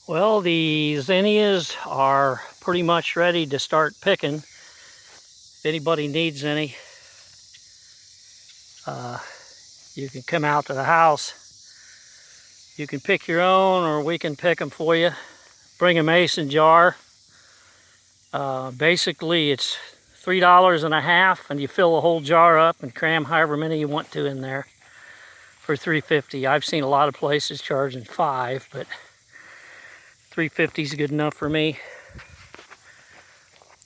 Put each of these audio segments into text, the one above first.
Well, the zinnias are pretty much ready to start picking. If anybody needs any, you can come out to the house. You can pick your own, or we can pick them for you. Bring a mason jar. Basically, it's $3.50, and you fill the whole jar up and cram however many you want to in there for $3.50. I've seen a lot of places charging $5, but $3.50 is good enough for me.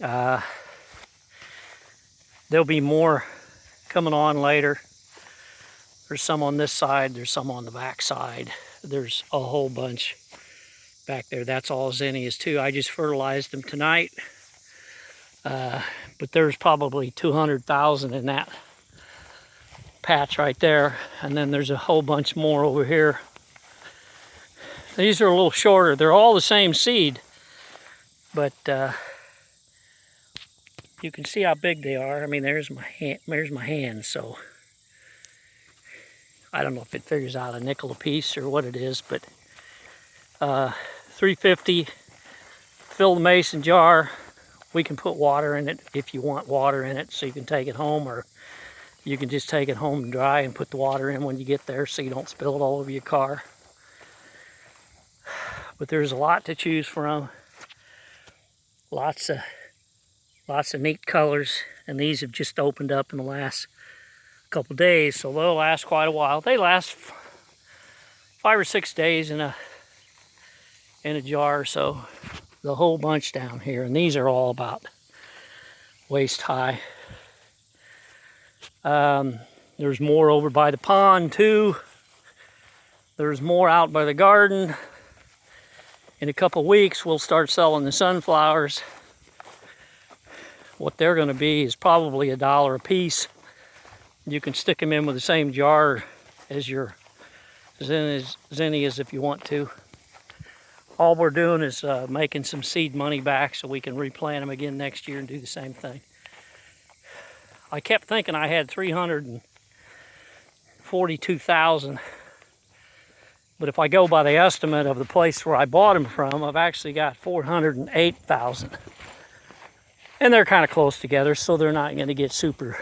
There'll be more coming on later. There's some on this side, there's some on the back side. There's a whole bunch back there. That's all zinnias too. I just fertilized them tonight. But there's probably 200,000 in that patch right there. And then there's a whole bunch more over here. These are a little shorter. They're all the same seed, but you can see how big they are. I mean, there's my hand, so I don't know if it figures out a nickel a piece or what it is, but $3.50. Fill the mason jar. We can put water in it if you want water in it, so you can take it home, or you can just take it home and dry and put the water in when you get there so you don't spill it all over your car. But there's a lot to choose from. Lots of neat colors, and these have just opened up in the last couple days, so they'll last quite a while. They last 5 or 6 days in a jar, so the whole bunch down here, and these are all about waist high. There's more over by the pond too. There's more out by the garden. In a couple weeks, we'll start selling the sunflowers. What they're going to be is probably $1 a piece. You can stick them in with the same jar as your zinnias if you want to. All we're doing is making some seed money back so we can replant them again next year and do the same thing. I kept thinking I had 342,000. But if I go by the estimate of the place where I bought them from, I've actually got 408,000. And they're kind of close together, so they're not going to get super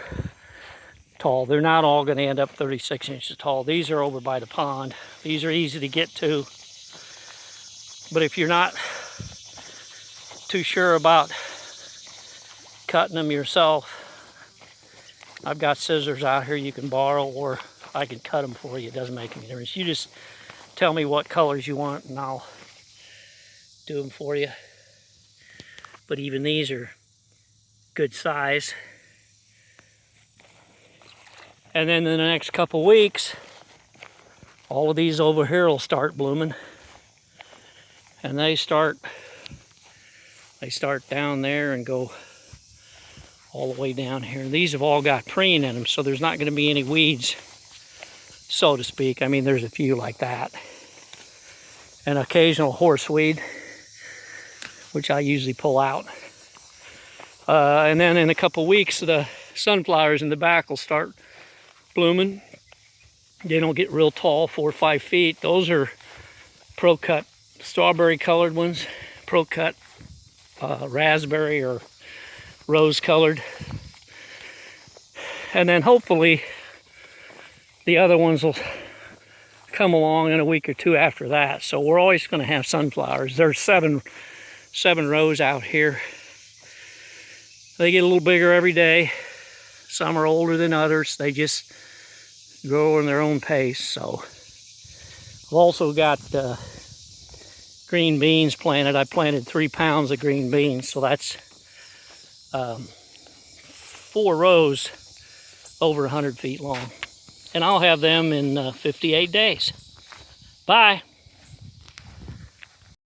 tall. They're not all going to end up 36 inches tall. These are over by the pond. These are easy to get to. But if you're not too sure about cutting them yourself, I've got scissors out here you can borrow, or I can cut them for you. It doesn't make any difference. You just tell me what colors you want and I'll do them for you. But even these are good size. And then in the next couple weeks, all of these over here will start blooming. And they start down there and go all the way down here. And these have all got preen in them, so there's not going to be any weeds, so to speak. I mean, there's a few like that. An occasional horseweed, which I usually pull out. And then in a couple weeks, the sunflowers in the back will start blooming. They don't get real tall, 4 or 5 feet. Those are pro-cut strawberry colored ones, pro-cut raspberry or rose colored. And then hopefully the other ones will come along in a week or two after that. So we're always going to have sunflowers. There's seven rows out here. They get a little bigger every day. Some are older than others. They just grow in their own pace. So I've also got green beans planted. I planted 3 pounds of green beans, so that's 4 rows over 100 feet long. And I'll have them in 58 days. Bye.